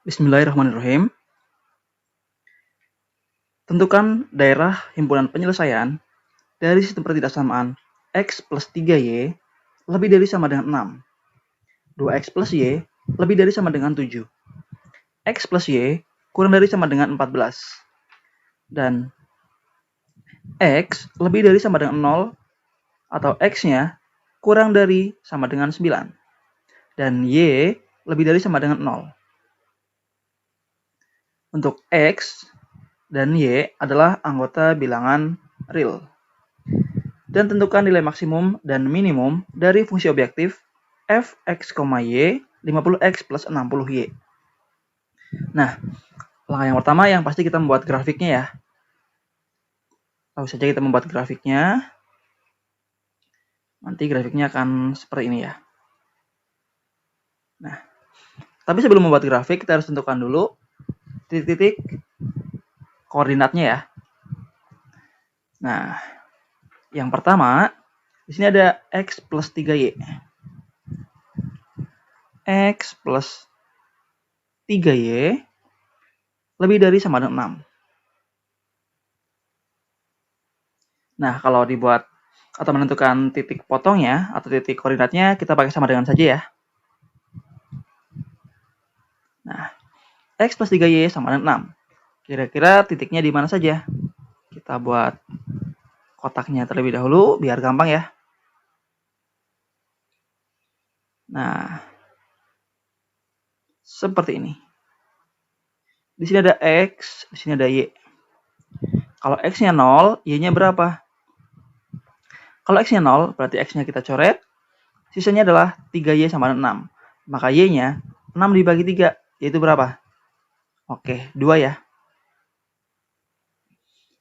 Bismillahirrahmanirrahim. Tentukan daerah himpunan penyelesaian dari sistem pertidaksamaan X plus 3Y lebih dari sama dengan 6. 2X plus Y lebih dari sama dengan 7. X plus Y kurang dari sama dengan 14. Dan X lebih dari sama dengan 0 atau X-nya kurang dari sama dengan 9. Dan Y lebih dari sama dengan 0. Untuk X dan Y adalah anggota bilangan real. Dan tentukan nilai maksimum dan minimum dari fungsi objektif f(x, y) 50x plus 60y. Nah, langkah yang pertama yang pasti kita membuat grafiknya ya. Lalu saja kita membuat grafiknya. Nanti grafiknya akan seperti ini ya. Nah, tapi sebelum membuat grafik kita harus tentukan dulu titik-titik koordinatnya ya. Nah, yang pertama di sini ada x plus 3y. X plus 3y lebih dari sama dengan 6. Nah, kalau dibuat atau menentukan titik potongnya atau titik koordinatnya, kita pakai sama dengan saja ya. Nah, X plus 3Y sama dengan 6. Kira-kira titiknya di mana saja? Kita buat kotaknya terlebih dahulu, biar gampang ya. Nah, seperti ini. Di sini ada X, di sini ada Y. Kalau X-nya 0, Y-nya berapa? Kalau X-nya 0, berarti X-nya kita coret. Sisanya adalah 3Y sama dengan 6. Maka Y-nya 6 dibagi 3, yaitu berapa? Oke, 2 ya.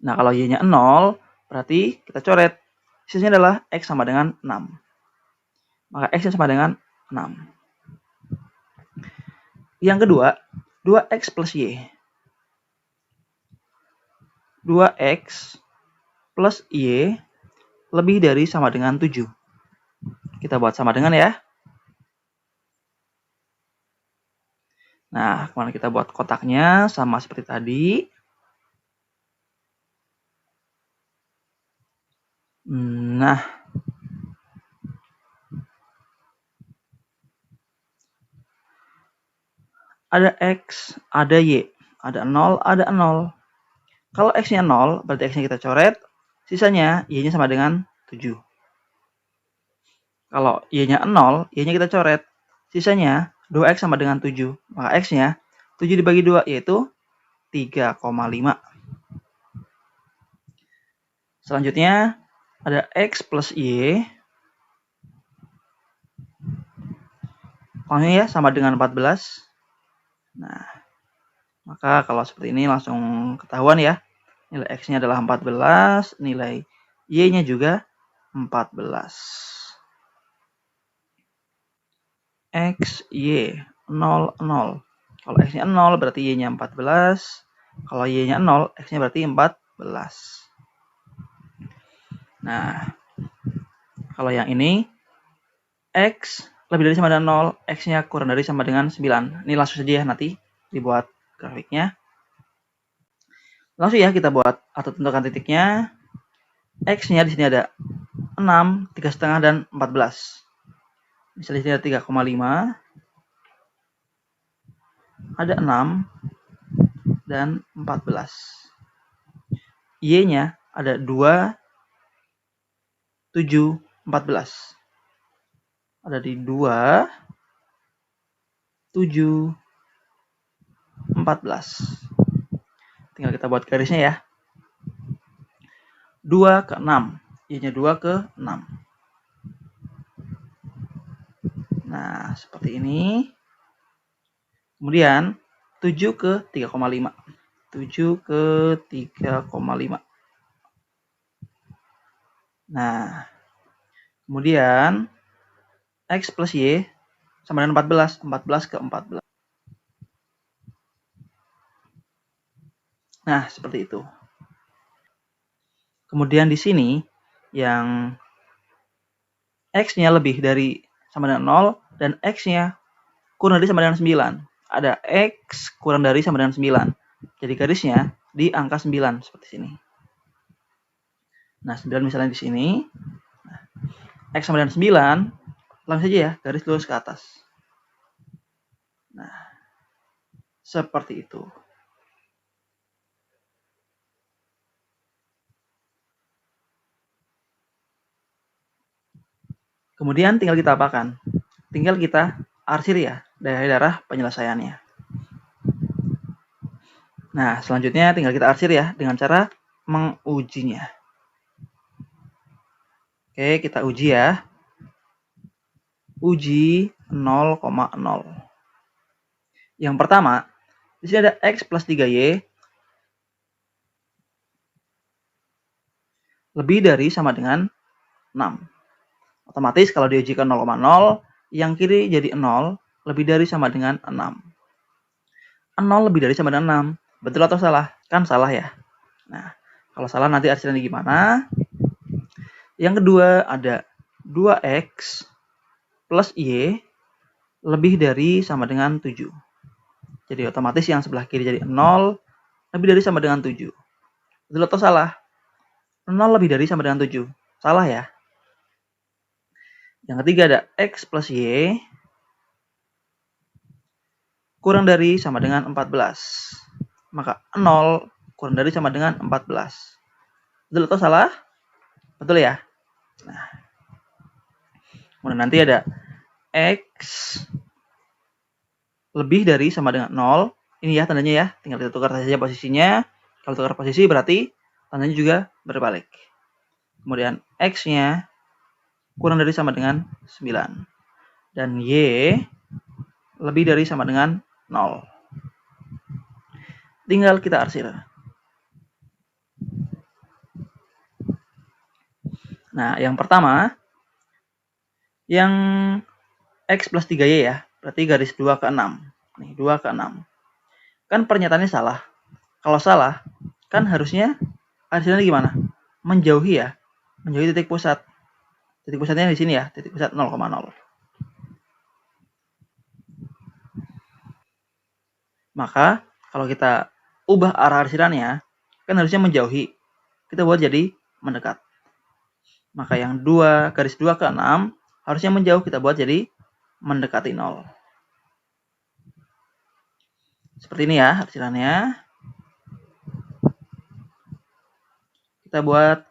Nah, kalau Y-nya 0, berarti kita coret. Sisanya adalah X sama dengan 6. Maka X-nya sama dengan 6. Yang kedua, 2X plus Y. 2X plus Y lebih dari sama dengan 7. Kita buat sama dengan ya. Nah, kemudian kita buat kotaknya sama seperti tadi. Nah, ada X, ada Y, ada 0, ada 0. Kalau X-nya 0, berarti X-nya kita coret, sisanya Y-nya sama dengan 7. Kalau Y-nya 0, Y-nya kita coret, sisanya 2X sama dengan 7. Maka X-nya 7 dibagi 2, yaitu 3,5. Selanjutnya, ada X plus Y. Langsung ya, sama dengan 14. Nah, maka kalau seperti ini langsung ketahuan ya. Nilai X-nya adalah 14, nilai Y-nya juga 14. X, Y, 0, 0. Kalau X-nya 0 berarti Y-nya 14. Kalau Y-nya 0, X-nya berarti 14. Nah, kalau yang ini, X lebih dari sama dengan 0, X-nya kurang dari sama dengan 9. Ini langsung saja ya nanti dibuat grafiknya. Langsung ya kita buat atau tentukan titiknya. X-nya di sini ada 6, 3,5 dan 14. Misalnya di sini ada 3,5, ada 6 dan 14. Y-nya ada 2, 7, 14. Ada di 2, 7, 14. Tinggal kita buat garisnya ya. 2 ke 6. Y-nya 2 ke 6. Nah, seperti ini. Kemudian 7 ke 3,5. 7 ke 3,5. Nah, kemudian X plus Y sama dengan 14. 14 ke 14. Nah, seperti itu. Kemudian di sini yang X-nya lebih dari sama dengan 0 dan X-nya kurang dari sama dengan 9. ada X kurang dari sama dengan 9. Jadi garisnya di angka 9 seperti sini. Nah, 9 misalnya di sini. Nah, X sama dengan 9, langsung saja ya, garis lurus ke atas. Nah, seperti itu. Kemudian tinggal kita apakan? Tinggal kita arsir ya, daerah-daerah penyelesaiannya. Nah, selanjutnya tinggal kita arsir ya, dengan cara mengujinya. Oke, kita uji ya. Uji 0,0. Yang pertama, di sini ada X plus 3Y lebih dari sama dengan 6. Otomatis kalau diujikan 0,0, yang kiri jadi 0, lebih dari sama dengan 6. 0 lebih dari sama dengan 6. Betul atau salah? Kan salah ya. Nah, kalau salah nanti arsirannya gimana? Yang kedua ada 2X plus Y lebih dari sama dengan 7. Jadi otomatis yang sebelah kiri jadi 0, lebih dari sama dengan 7. Betul atau salah? 0 lebih dari sama dengan 7. Salah ya. Yang ketiga ada X plus Y kurang dari sama dengan 14. Maka 0 kurang dari sama dengan 14. Betul atau salah? Betul ya. Nah, kemudian nanti ada X lebih dari sama dengan 0. Ini ya tandanya ya. Tinggal kita tukar saja posisinya. Kalau tukar posisi berarti tandanya juga berbalik. Kemudian X-nya kurang dari sama dengan 9. Dan Y lebih dari sama dengan 0. Tinggal kita arsir. Nah, yang pertama, yang X plus 3Y ya, berarti garis 2 ke 6. Nih, 2 ke 6. Kan pernyataannya salah. Kalau salah, kan harusnya arsirannya gimana? Menjauhi ya, menjauhi titik pusat. Titik pusatnya di sini ya, titik pusat 0,0. Maka, kalau kita ubah arah arsirannya, kan harusnya menjauhi. Kita buat jadi mendekat. Maka yang garis 2 ke 6 harusnya menjauh, kita buat jadi mendekati 0. Seperti ini ya arsirannya. Kita buat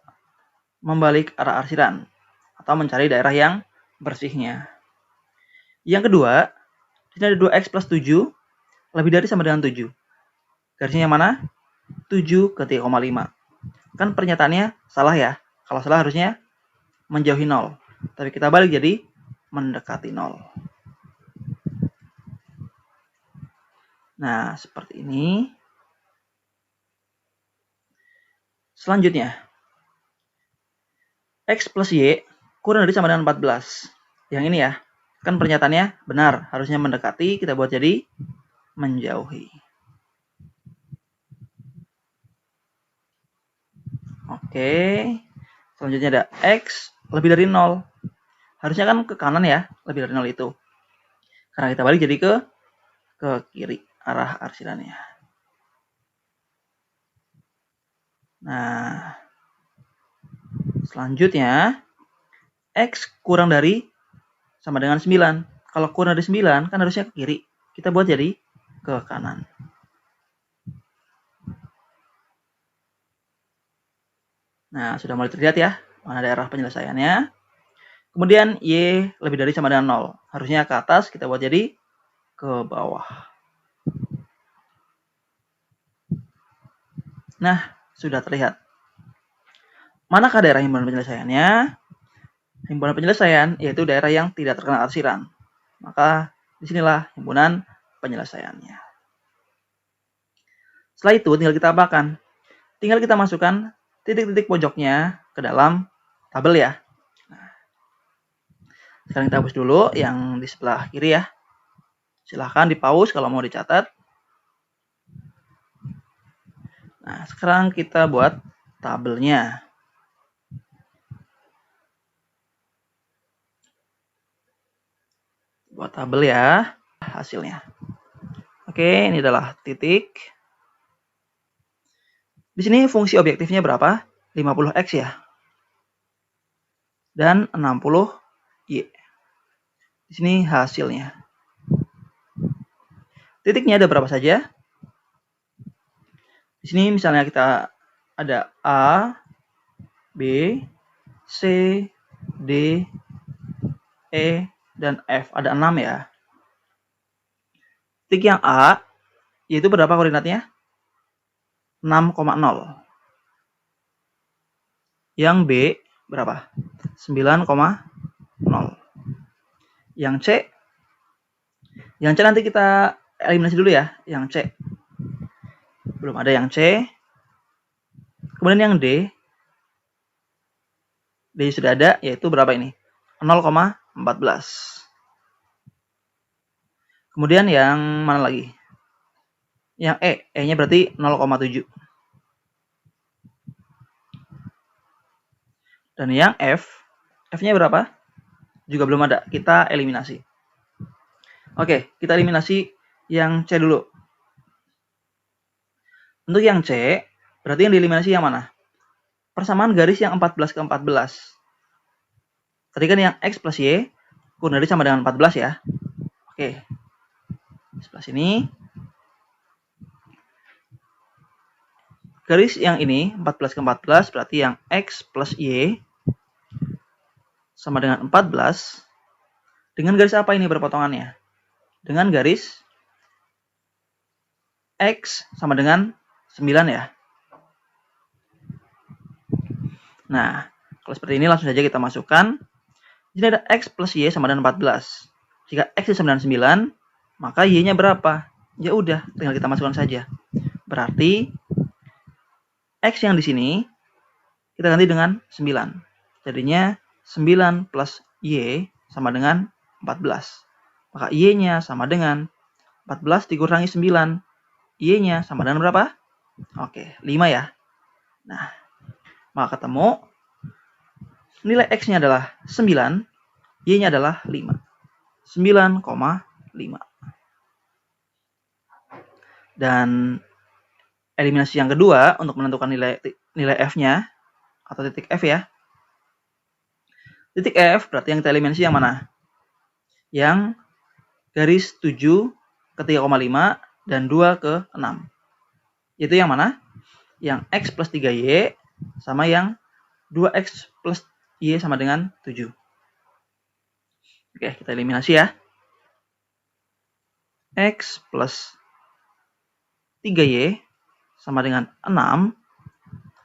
membalik arah arsiran atau mencari daerah yang bersihnya. Yang kedua, di sini ada 2X plus 7 lebih dari sama dengan 7. Garisnya yang mana? 7 ke 3,5. Kan pernyataannya salah ya. Kalau salah harusnya menjauhi 0. Tapi kita balik jadi mendekati 0. Nah, seperti ini. Selanjutnya, X plus Y kurang dari sama dengan 14. Yang ini ya. Kan pernyataannya benar. Harusnya mendekati, kita buat jadi menjauhi. Oke. Selanjutnya ada X lebih dari 0. Harusnya kan ke kanan ya, lebih dari 0 itu. Karena kita balik jadi ke kiri arah arsirannya. Nah, selanjutnya X kurang dari sama dengan 9. Kalau kurang dari 9 kan harusnya ke kiri. Kita buat jadi ke kanan. Nah, sudah mulai terlihat ya mana daerah penyelesaiannya. Kemudian Y lebih dari sama dengan 0. Harusnya ke atas, kita buat jadi ke bawah. Nah, sudah terlihat. Manakah daerah himpunan penyelesaiannya? Himpunan penyelesaian yaitu daerah yang tidak terkena arsiran. Maka disinilah himpunan penyelesaiannya. Setelah itu tinggal kita apakan? Tinggal kita masukkan titik-titik pojoknya ke dalam tabel ya. Nah, sekarang kita hapus dulu yang di sebelah kiri ya. Silahkan di pause kalau mau dicatat. Nah, sekarang kita buat tabelnya. Buat tabel ya hasilnya. Oke, ini adalah titik. Di sini fungsi objektifnya berapa? 50x ya. Dan 60y. Di sini hasilnya. Titiknya ada berapa saja? Di sini misalnya kita ada A, B, C, D, E, dan F. Ada 6 ya. Titik yang A, yaitu berapa koordinatnya? 6,0. Yang B, berapa? 9,0. Yang C, nanti kita eliminasi dulu ya. Yang C, belum ada yang C. Kemudian yang D sudah ada, yaitu berapa ini? 0,14. Kemudian yang mana lagi? Yang E, E-nya berarti 0,7. Dan yang F, F-nya berapa? Juga belum ada, kita eliminasi. Oke, kita eliminasi yang C dulu. Untuk yang C, berarti yang dieliminasi yang mana? Persamaan garis yang 14 ke 14. Tadi kan yang X plus Y, koordinatnya sama dengan 14 ya. Oke, sebelah sini. Garis yang ini 14 ke 14 berarti yang X plus Y sama dengan 14. Dengan garis apa ini berpotongannya? Dengan garis X sama dengan 9 ya. Nah, kalau seperti ini langsung saja kita masukkan. Jadi ada X plus Y sama dengan 14. Jika X sama dengan 9, maka Y-nya berapa? Ya udah, tinggal kita masukkan saja. Berarti X yang di sini kita ganti dengan 9. Jadinya 9 plus Y sama dengan 14. Maka Y-nya sama dengan 14 dikurangi 9. Y-nya sama dengan berapa? Oke, 5 ya. Nah, maka ketemu nilai X-nya adalah 9, Y-nya adalah 5. 9,5. Dan eliminasi yang kedua untuk menentukan nilai F-nya atau titik F ya. Titik F berarti yang kita eliminasi yang mana? Yang garis 7 ke 3,5 dan 2 ke 6. Itu yang mana? Yang X plus 3Y sama yang 2X plus Y sama dengan 7. Oke, kita eliminasi ya. X plus 3Y sama dengan 6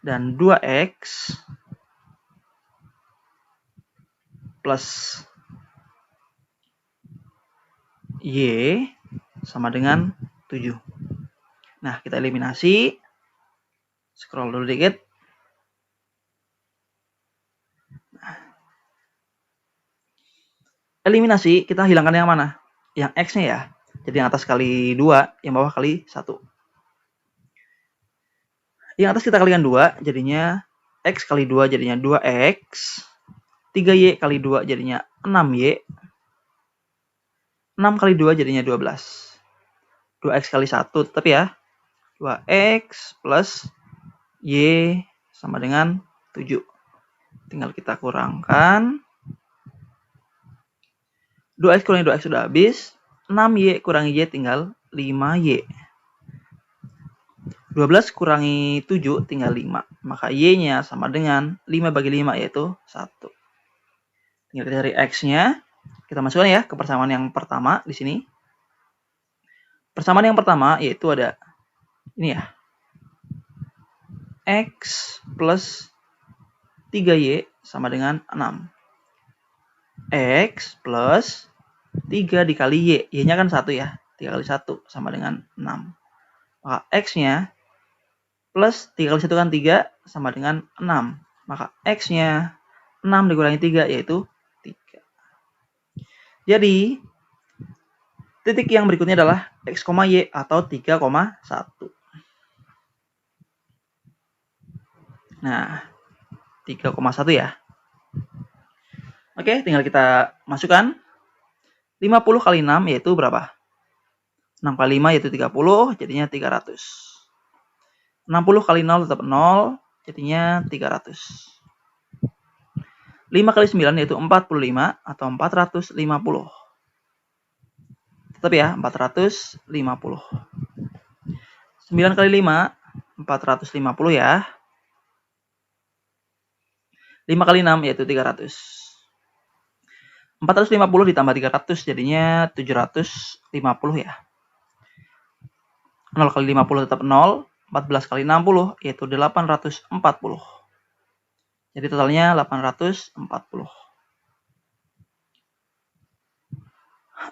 dan 2X plus Y sama dengan 7. Nah, kita eliminasi. Scroll dulu dikit. Eliminasi, kita hilangkan yang mana? Yang X-nya ya. Jadi yang atas kali 2, yang bawah kali 1. Yang atas kita kalikan 2, jadinya X kali 2 jadinya 2X. 3Y kali 2 jadinya 6Y. 6 kali 2 jadinya 12. 2X kali 1 tetap ya. 2X plus Y sama dengan 7. Tinggal kita kurangkan. 2X kurangi 2X sudah habis. 6Y kurangi Y tinggal 5Y. 12 kurangi 7 tinggal 5. Maka Y-nya sama dengan 5 bagi 5 yaitu 1. Tinggal kita cari X-nya. Kita masukkan ya ke persamaan yang pertama di sini. Persamaan yang pertama yaitu ada ini ya. X plus 3Y sama dengan 6. X plus 3 dikali Y. Y-nya kan 1 ya. 3 kali 1 sama dengan 6. Maka X-nya plus 3 kali 1 kan 3 sama dengan 6. Maka X-nya 6 dikurangi 3 yaitu 3. Jadi, titik yang berikutnya adalah X, Y atau 3,1. Nah, 3,1 ya. Oke, tinggal kita masukkan. 50 kali 6 yaitu berapa? 6 kali 5 yaitu 30, jadinya 300. 60 kali 0 tetap 0, jadinya 300. 5 kali 9 yaitu 45 atau 450. Tetap ya, 450. 9 kali 5, 450 ya. 5 kali 6 yaitu 300. 450 ditambah 300 jadinya 750 ya. 0 kali 50 tetap 0. 14 kali 60 yaitu 840. Jadi totalnya 840.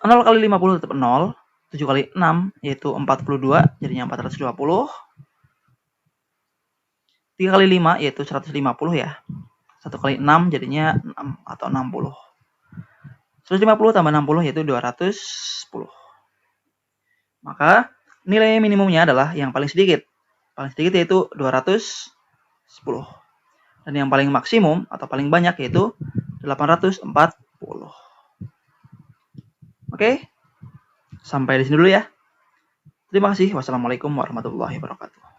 0 kali 50 tetap 0. 7 kali 6 yaitu 42, jadinya 420. 3 kali 5 yaitu 150 ya. 1 kali 6 jadinya 6 atau 60. 150 tambah 60 yaitu 210. Maka nilai minimumnya adalah yang paling sedikit. Paling sedikit yaitu 210. Dan yang paling maksimum atau paling banyak yaitu 840. Oke? Sampai di sini dulu ya. Terima kasih. Wassalamualaikum warahmatullahi wabarakatuh.